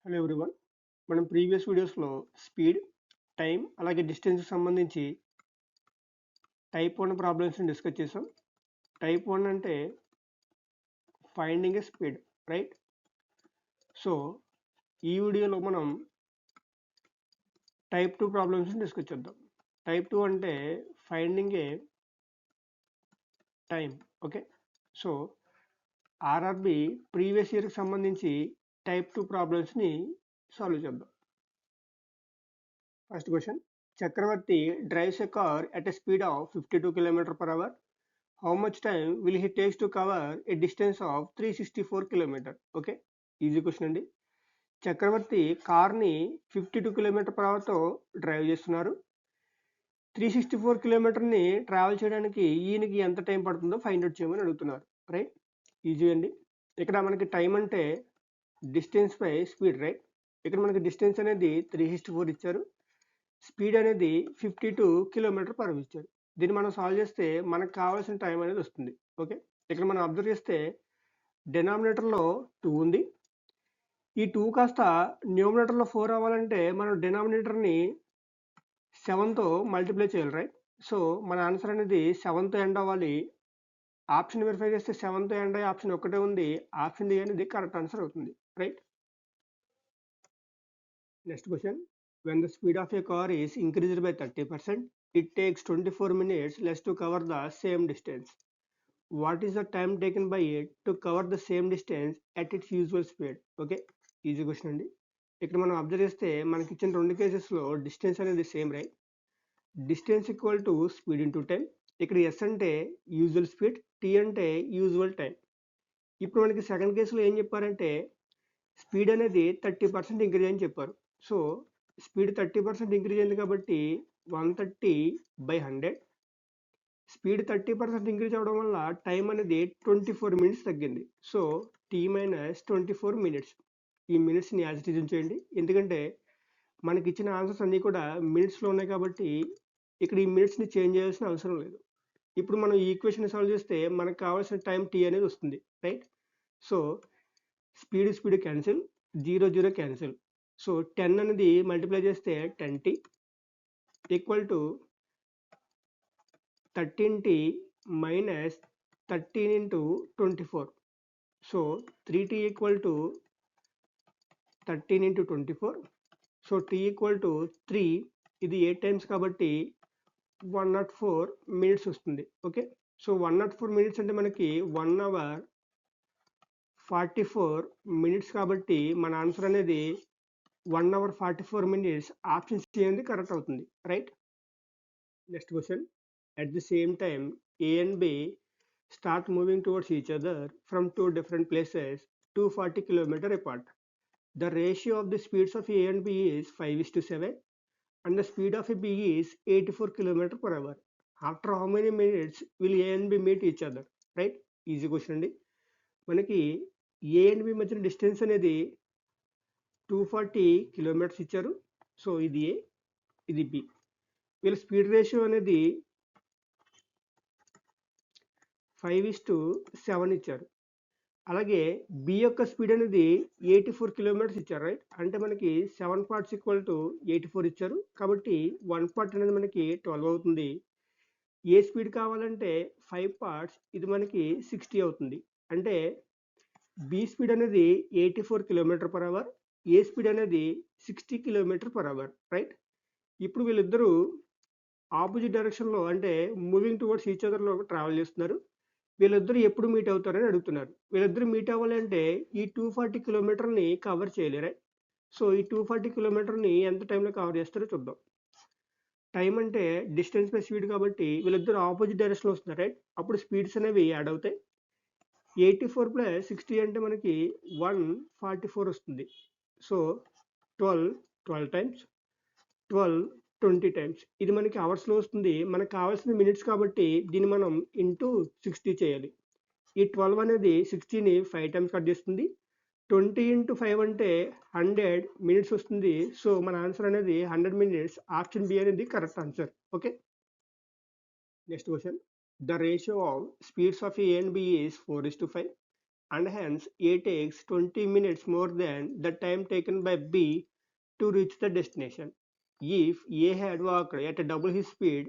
Hello everyone. మనం previous వీడియోస్లో speed, time అలాగే డిస్టెన్స్కి సంబంధించి టైప్ 1 ప్రాబ్లమ్స్ని డిస్కస్ చేసాం. టైప్ 1 అంటే ఫైండింగ్ ఏ స్పీడ్, రైట్? సో ఈ వీడియోలో మనం టైప్ 2 ప్రాబ్లమ్స్ని డిస్కస్ చేద్దాం. టైప్ 2 అంటే finding a time. Okay, so RRB previous ఇయర్కి సంబంధించి టైప్ 2 ప్రాబ్లమ్స్ని సాల్వ్ చేద్దాం. First question: Chakravarthi drives a car at a speed of 52 km per hour. How much time will he takes to cover a distance of 364 km? Okay, easy question అండి. చక్రవర్తి కార్ని 52 km/h తో drive చేస్తున్నారు. 364 కిలోమీటర్ని travel చేయడానికి ఈయనకి ఎంత time పడుతుందో find out చేయమని అడుగుతున్నారు, రైట్? ఈజీ అండి. ఇక్కడ మనకి టైం అంటే డిస్టెన్స్ బై స్పీడ్, రైట్? ఇక్కడ మనకి డిస్టెన్స్ అనేది 364 ఇచ్చారు, స్పీడ్ అనేది 52 km/h ఇచ్చారు. దీన్ని మనం సాల్వ్ చేస్తే మనకు కావాల్సిన టైం అనేది వస్తుంది. ఓకే, ఇక్కడ మనం అబ్జర్వ్ చేస్తే డినామినేటర్లో 2 ఉంది. ఈ 2 కాస్త న్యూమినేటర్లో 4 అవ్వాలంటే మనం డినామినేటర్ని 7తో మల్టిప్లై చేయాలి, రైట్? సో మన ఆన్సర్ అనేది 7తో ఎండ్ అవ్వాలి. ఆప్షన్ వెరిఫై చేస్తే 7తో ఎండ్ అయ్యే ఆప్షన్ ఒకటే ఉంది, ఆప్షన్ డి అనేది కరెక్ట్ ఆన్సర్ అవుతుంది, right? Next question: when the speed of a car is increased by 30%, it takes 24 minutes less to cover the same distance. What is the time taken by it to cover the same distance at its usual speed? Okay, easy question అండి. ఇక్కడ మనం observe చేస్తే మనకి ఇచ్చిన రెండు కేసెస్లో distance అనేది same, right? Distance equal to speed into time. ఇక్కడ ఎస్ అంటే యూజువల్ స్పీడ్, టీ అంటే యూజువల్ టైం. ఇప్పుడు మనకి సెకండ్ కేసులో ఏం చెప్పారంటే స్పీడ్ అనేది 30% ఇంక్రీజ్ అని చెప్పారు. సో స్పీడ్ 30% ఇంక్రీజ్ అయింది కాబట్టి 130/100. స్పీడ్ 30% ఇంక్రీజ్ అవ్వడం వల్ల టైం అనేది 24 మినిట్స్ తగ్గింది. So T minus 24 minutes. ఈ మినిట్స్ని యాజ్ ఇట్ ఈజ్ ఉంచేయండి, ఎందుకంటే మనకి ఇచ్చిన ఆన్సర్స్ అన్నీ కూడా మినిట్స్లో ఉన్నాయి కాబట్టి ఇక్కడ ఈ మినిట్స్ని చేంజ్ చేయాల్సిన అవసరం లేదు. ఇప్పుడు మనం ఈ ఈక్వేషన్ సాల్వ్ చేస్తే మనకు కావాల్సిన టైం టీ అనేది వస్తుంది, right? So speed cancel, 0 cancel. So 10 అనేది మల్టిప్లై చేస్తే 10t equal to 13t minus 13 into 24. So 3t equal to 13 into 24. So t equal to 3. ఇది 8 టైమ్స్ కాబట్టి 104 మినిట్స్ వస్తుంది. ఓకే, సో 104 మినిట్స్ అంటే మనకి 1 అవర్ 44 మినిట్స్ కాబట్టి మన ఆన్సర్ అనేది 1 అవర్ 44 మినిట్స్. ఆప్షన్ సి అనేది కరెక్ట్ అవుతుంది, right? Next question: at the same time A and B start moving towards each other from two different places 240 km apart. The ratio of the speeds of A and B is 5:7 and the speed of B is 84 km/h. After how many minutes will A and B meet each other? Right? Easy question అండి. మనకి ఏ and B మధ్యన distance అనేది 240 kilometres ఇచ్చారు. So ఇది ఏ, ఇది B. వీళ్ళ speed ratio అనేది 5:7 ఇచ్చారు. అలాగే బి యొక్క స్పీడ్ అనేది 84 కిలోమీటర్స్ ఇచ్చారు, రైట్? అంటే మనకి 7 parts ఈక్వల్ టు 84 ఇచ్చారు కాబట్టి 1 part అనేది మనకి 12 అవుతుంది. ఏ స్పీడ్ కావాలంటే 5 parts, ఇది మనకి 60 అవుతుంది. అంటే బి స్పీడ్ అనేది 84 km/h, ఏ స్పీడ్ అనేది 60 km/h, రైట్? ఇప్పుడు వీళ్ళిద్దరూ ఆపోజిట్ డైరెక్షన్లో అంటే మూవింగ్ టువర్డ్స్ ఈచ్ అదర్లో ట్రావెల్ చేస్తున్నారు. వీళ్ళిద్దరూ ఎప్పుడు మీట్ అవుతారని అడుగుతున్నారు. వీళ్ళిద్దరూ మీట్ అవ్వాలంటే ఈ 240 కిలోమీటర్ని కవర్ చేయాలి, రైట్? సో ఈ 240 కిలోమీటర్ని ఎంత టైంలో కవర్ చేస్తారో చూద్దాం. టైం అంటే డిస్టెన్స్ బై స్పీడ్ కాబట్టి వీళ్ళిద్దరూ ఆపోజిట్ డైరెక్షన్లో వస్తున్నారు, రైట్? అప్పుడు స్పీడ్స్ అనేవి యాడ్ అవుతాయి. 84 + 60 అంటే మనకి 144 వస్తుంది. So 12 times, 20 times. ఇది మనకి అవర్స్లో వస్తుంది. మనకు కావాల్సిన మినిట్స్ కాబట్టి దీన్ని మనం ఇంటూ 60 చేయాలి. ఈ 12 అనేది 60ని 5 టైమ్స్ కట్ చేస్తుంది. 20 × 5 అంటే 100 మినిట్స్ వస్తుంది. సో మన ఆన్సర్ అనేది 100 మినిట్స్. ఆప్షన్ బి అనేది correct answer. Okay, next question: the ratio of speeds of A and B is 4:5. and hence A takes 20 minutes more than the time taken by B to reach the destination. If A had walked at a double his speed,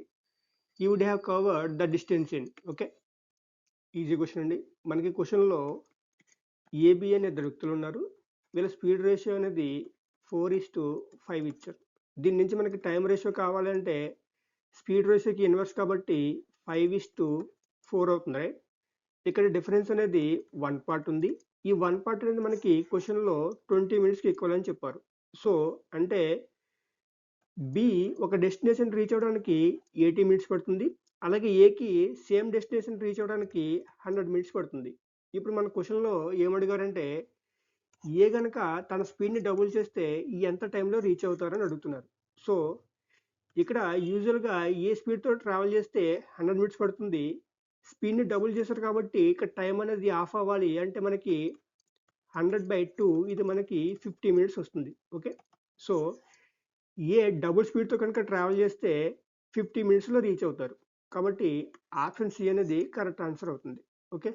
he would have covered the distance in. Okay, easy question అండి. మనకి క్వశ్చన్లో AB అనే ఇద్దరు వ్యక్తులు ఉన్నారు. వీళ్ళ speed ratio అనేది 4:5 ఇచ్చారు. దీని నుంచి మనకి టైం రేషియో కావాలంటే స్పీడ్ రేషియోకి ఇన్వర్స్ కాబట్టి 5:4 అవుతుంది, రైట్? ఇక్కడ డిఫరెన్స్ అనేది 1 పార్ట్ ఉంది. ఈ 1 పార్ట్ అనేది మనకి క్వశ్చన్లో 20 మినిట్స్కి ఈక్వల్ అని చెప్పారు. సో అంటే బి ఒక డెస్టినేషన్ రీచ్ అవ్వడానికి 80 మినిట్స్ పడుతుంది. అలాగే ఏకి సేమ్ డెస్టినేషన్ రీచ్ అవ్వడానికి 100 మినిట్స్ పడుతుంది. ఇప్పుడు మన క్వశ్చన్లో ఏమడిగారంటే ఏ గనక తన స్పీడ్ని డబుల్ చేస్తే ఎంత టైంలో రీచ్ అవుతారని అడుగుతున్నారు. సో ఇక్కడ యూజువల్గా ఏ స్పీడ్తో ట్రావెల్ చేస్తే 100 మినిట్స్ పడుతుంది, స్పీడ్ని డబుల్ చేశారు కాబట్టి ఇక్కడ టైం అనేది ఆఫ్ అవ్వాలి అంటే మనకి 100/2 ఇది మనకి 50 మినిట్స్ వస్తుంది. ఓకే, సో ఏ డబుల్ స్పీడ్తో కనుక ట్రావెల్ చేస్తే 50 మినిట్స్లో రీచ్ అవుతారు కాబట్టి ఆప్షన్ సి అనేది కరెక్ట్ ఆన్సర్ అవుతుంది. Okay,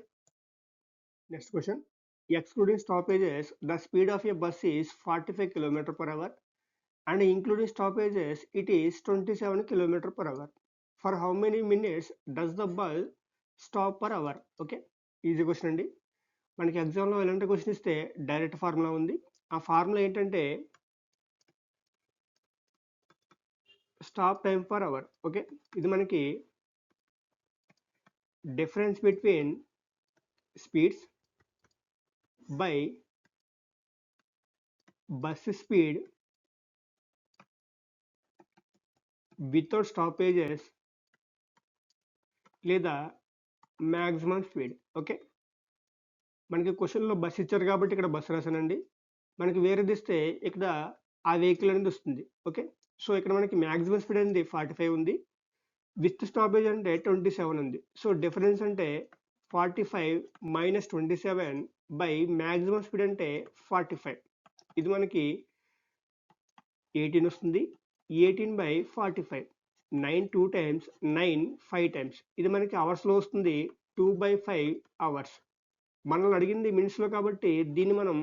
next question. Excluding stoppages, the speed of a bus is 45 km/h and including stoppages, it is 27 km/h. For how many minutes does the bus stop per hour? Okay, easy question అండి. మనకి ఎగ్జామ్లో ఎలాంటి question ఇస్తే direct formula ఉంది. ఆ formula ఏంటంటే stop time per hour. Okay, ఇది మనకి difference between speeds by bus speed without stoppages లేదా మ్యాక్సిమం స్పీడ్. ఓకే, మనకి క్వశ్చన్లో బస్ ఇచ్చారు కాబట్టి ఇక్కడ బస్సు రాసానండి. మనకి వేరేది ఇస్తే ఇక్కడ ఆ వెహికల్ అనేది వస్తుంది. ఓకే, సో ఇక్కడ మనకి మ్యాక్సిమం స్పీడ్ అనేది 45 ఉంది, విత్ స్టాపేజ్ అంటే 27 ఉంది. సో డిఫరెన్స్ అంటే 45 - 27 బై మ్యాక్సిమం స్పీడ్ అంటే 45. ఇది మనకి 18 వస్తుంది. 18/45, 9 2 times, 9 5 times. ఇది మనకి అవర్స్లో వస్తుంది, 2/5 అవర్స్. మనల్ని అడిగింది మినిట్స్లో కాబట్టి దీన్ని మనం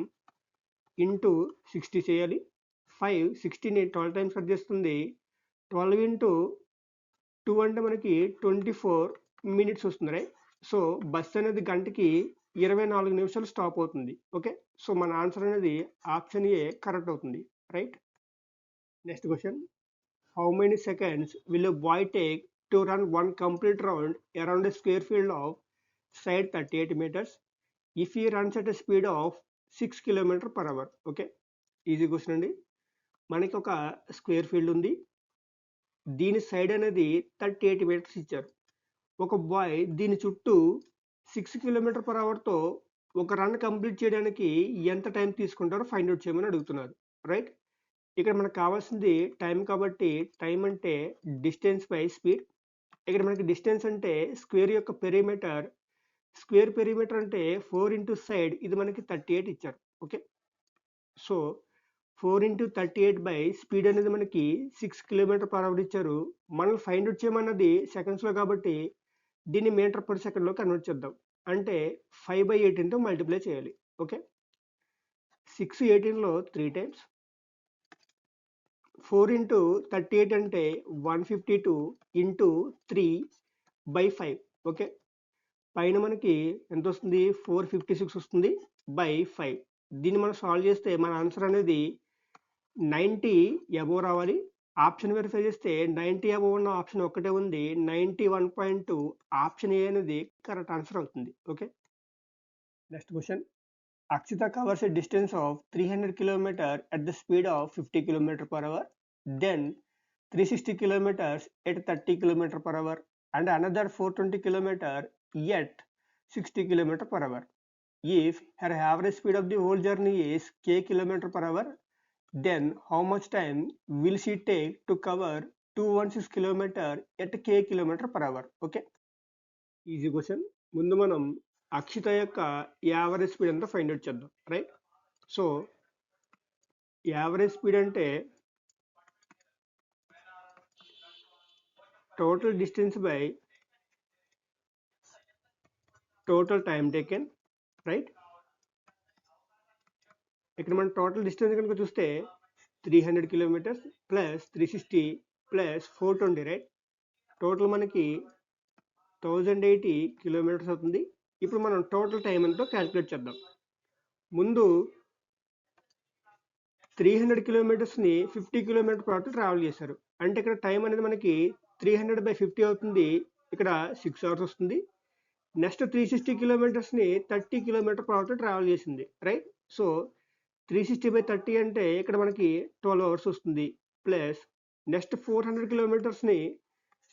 ఇంటూ 60 చేయాలి. 5 60ని 12 టైమ్స్ కట్ చేస్తుంది. 12 × 2 అంటే మనకి 24 మినిట్స్ వస్తుంది, రైట్? సో బస్ అనేది గంటకి 24 నిమిషాలు స్టాప్ అవుతుంది. ఓకే, సో మన ఆన్సర్ అనేది ఆప్షన్ ఏ కరెక్ట్ అవుతుంది, right? Next question. How many seconds will a boy take to run 1 complete round around a square field of side 38 meters if he runs at a speed of 6 km/h? Okay, easy question అండి. మనకి ఒక square field ఉంది, దీని side అనేది 38 meters ఇచ్చారు. ఒక bye దీని చుట్టూ 6 km/hతో ఒక రన్ కంప్లీట్ చేయడానికి ఎంత టైం తీసుకుంటారో ఫైండ్ అవుట్ చేయమని అడుగుతున్నారు, రైట్? ఇక్కడ మనకు కావాల్సింది టైం కాబట్టి టైం అంటే డిస్టెన్స్ బై స్పీడ్. ఇక్కడ మనకి డిస్టెన్స్ అంటే స్క్వేర్ యొక్క పెరిమీటర్, స్క్వేర్ పెరిమీటర్ అంటే 4 × సైడ్, ఇది మనకి 38 ఇచ్చారు. ఓకే, సో 4 × 38 బై స్పీడ్ అనేది మనకి 6 km/h ఇచ్చారు. మనం ఫైండ్ అవుట్ చేయమన్నది సెకండ్స్లో కాబట్టి దీన్ని మీటర్ పర్ సెకండ్లో కన్వర్ట్ చేద్దాం. అంటే 5/18తో మల్టిప్లై చేయాలి. ఓకే, 6 18లో 3 టైమ్స్, 4 × 38 అంటే 152 × 3/5. ఓకే, పైన మనకి ఎంత వస్తుంది? 456 వస్తుంది బై 5. దీన్ని మనం సాల్వ్ చేస్తే మన ఆన్సర్ అనేది 90 అబోవ్ రావాలి. ఆప్షన్ వెరిఫై చేస్తే 90 అబోవ్ ఉన్న ఆప్షన్ ఒక్కటే ఉంది, 91.2. ఆప్షన్ ఏ అనేది కరెక్ట్ ఆన్సర్ అవుతుంది. Okay, next question. Akshita covers a distance of 300 km at the speed of 50 km/h, then 360 km at 30 km/h and another 420 km at 60 km/h. If her average speed of the whole journey is k km/h, then how much time will she take to cover 216 km at k km/h? Okay, easy question. ముందు మనం అక్షిత యొక్క average speed అంతా find out చేద్దాం, right? So average speed అంటే total distance by total time taken, right? ఇక్కడ మనం total distance కనుక చూస్తే 300 kilometres plus 360 plus 420 right. Total మనకి 1080 కిలోమీటర్స్ అవుతుంది. ఇప్పుడు మనం టోటల్ టైం ఎంతో క్యాలిక్యులేట్ చేద్దాం. ముందు 300 కిలోమీటర్స్ని 50 కిలోమీటర్ పాటు ట్రావెల్ చేశారు. అంటే ఇక్కడ టైం అనేది మనకి 300/50 అవుతుంది. ఇక్కడ 6 అవర్స్ వస్తుంది. నెక్స్ట్ 360 కిలోమీటర్స్ని 30 కిలోమీటర్ పాటు ట్రావెల్ చేసింది రైట్. సో 360/30 అంటే ఇక్కడ మనకి 12 అవర్స్ వస్తుంది. ప్లస్ నెక్స్ట్ 400 కిలోమీటర్స్ని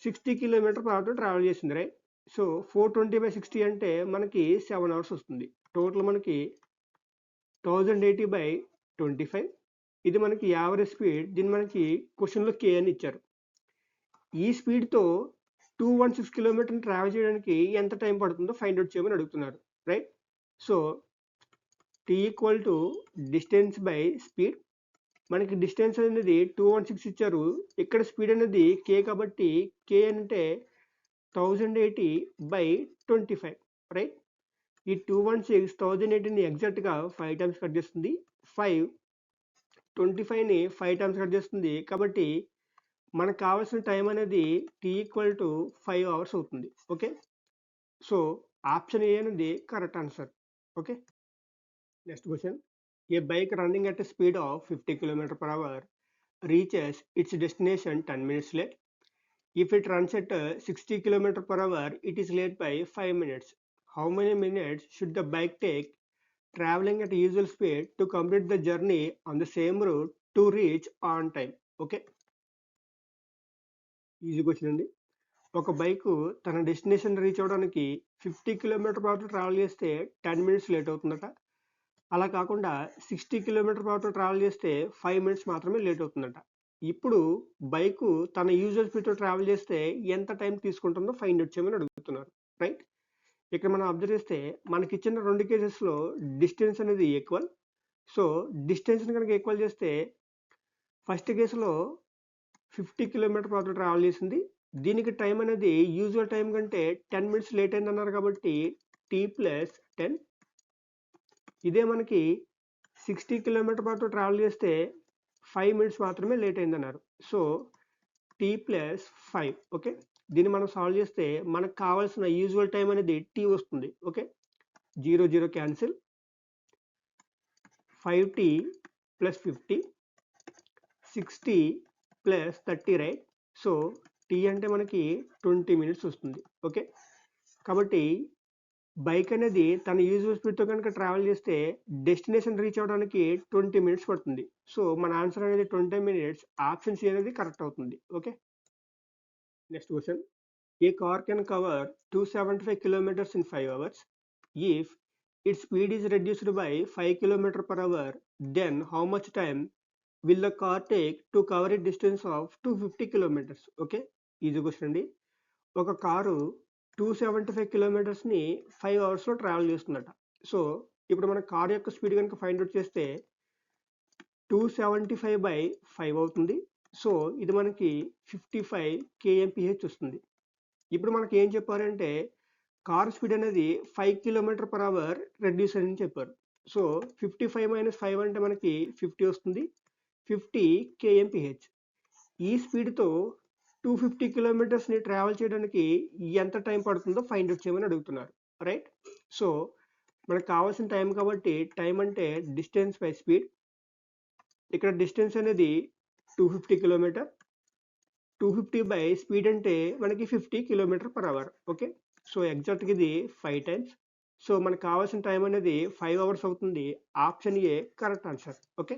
60 కిలోమీటర్ పాటు ట్రావెల్ చేసింది రైట్. సో 420/60 అంటే మనకి 7 అవర్స్ వస్తుంది. టోటల్ మనకి 1080/25. ఇది మనకి యావరేజ్ స్పీడ్. దీన్ని మనకి క్వశ్చన్లో కే అని ఇచ్చారు. ఈ స్పీడ్తో 216 కిలోమీటర్ని ట్రావెల్ చేయడానికి ఎంత టైం పడుతుందో ఫైండ్ అవుట్ చేయమని అడుగుతున్నారు right. So T equal to distance by speed. మనకి డిస్టెన్స్ అనేది 216 ఇచ్చారు. ఇక్కడ స్పీడ్ అనేది కే కాబట్టి కే అంటే 1080/25 రైట్. ఈ 216 1080ని ఎగ్జాక్ట్గా 5 టైమ్స్ కట్ చేస్తుంది. 5 25ని 5 టైమ్స్ కట్ చేస్తుంది. కాబట్టి మనకు కావాల్సిన టైం అనేది టీ ఈక్వల్ టు 5 అవర్స్ అవుతుంది. ఓకే. సో ఆప్షన్ ఏ అనేది correct answer. Okay. Next question. A bike running at a speed of 50 km/h reaches its destination 10 minutes late. If it runs at 60 km/h, it is late by 5 minutes. How many minutes should the bike take traveling at usual speed to complete the journey on the same route to reach on time? Okay. Easy question అండి. ఒక bike తన destination reach అవ్వడానికి 50 kilometre పాటు travel చేస్తే 10 minutes late అవుతుందట. అలా కాకుండా 60 kilometre పాటు travel చేస్తే 5 మినిట్స్ మాత్రమే లేట్ అవుతుందట. ఇప్పుడు బైకు తన యూజువల్ స్పీడ్తో ట్రావెల్ చేస్తే ఎంత టైం తీసుకుంటుందో ఫైండ్ అవుట్ చేయమని అడుగుతున్నారు రైట్. ఇక్కడ మనం అబ్జర్వ్ చేస్తే మనకి ఇచ్చిన 2 కేసెస్లో డిస్టెన్స్ అనేది ఈక్వల్. సో డిస్టెన్స్ని కనుక ఈక్వల్ చేస్తే ఫస్ట్ కేసులో 50 కిలోమీటర్ పాటు ట్రావెల్ చేసింది. దీనికి టైం అనేది యూజువల్ టైం కంటే 10 మినిట్స్ లేట్ అయింది అన్నారు కాబట్టి టీ ప్లస్ 10. ఇదే మనకి 60 కిలోమీటర్ పాటు ట్రావెల్ చేస్తే 5 మినిట్స్ మాత్రమే లేట్ అయిందన్నారు. So T plus 5. ఓకే. దీన్ని మనం సాల్వ్ చేస్తే మనకు కావాల్సిన యూజువల్ టైం అనేది టీ వస్తుంది. Okay. 0 0 cancel. 5t plus 50 60 plus 30 right. So T అంటే మనకి 20 మినిట్స్ వస్తుంది. ఓకే. కాబట్టి బైక్ అనేది తన యూజువల్ స్పీడ్తో కనుక ట్రావెల్ చేస్తే డెస్టినేషన్ రీచ్ అవ్వడానికి 20 మినిట్స్ పడుతుంది. సో మన ఆన్సర్ అనేది 20 మినిట్స్. ఆప్షన్ సి అనేది కరెక్ట్ అవుతుంది. Okay. Next question. A car can cover 275 kilometers in 5 hours. If its speed is reduced by 5 km/h, then how much time will the car take to cover a distance of 250 kilometers? Okay. Easy question అండి. ఒక car 275 కిలోమీటర్స్ని 5 అవర్స్లో travel చేస్తుందట. So ఇప్పుడు మన car యొక్క speed కనుక find out చేస్తే 275/5 అవుతుంది. సో ఇది మనకి 55 kmph వస్తుంది. ఇప్పుడు మనకి ఏం చెప్పారంటే కార్ స్పీడ్ అనేది 5 km/h రెడ్యూస్ అని చెప్పారు. సో 55 - 5 అంటే మనకి 50 వస్తుంది. 50 kmph. ఈ స్పీడ్తో 250 కిలోమీటర్స్ని ట్రావెల్ చేయడానికి ఎంత టైం పడుతుందో ఫైండ్ అవుట్ చేయమని అడుగుతున్నారు రైట్. సో మనకు కావాల్సిన టైం కాబట్టి టైం అంటే డిస్టెన్స్ బై స్పీడ్. ఇక్కడ డిస్టెన్స్ అనేది 250 కిలోమీటర్. 250 బై స్పీడ్ అంటే మనకి 50 km/h. ఓకే. సో ఎగ్జాక్ట్గా ఇది 5 టైమ్స్. సో మనకు కావాల్సిన టైం అనేది 5 అవర్స్ అవుతుంది. Option A correct answer. Okay.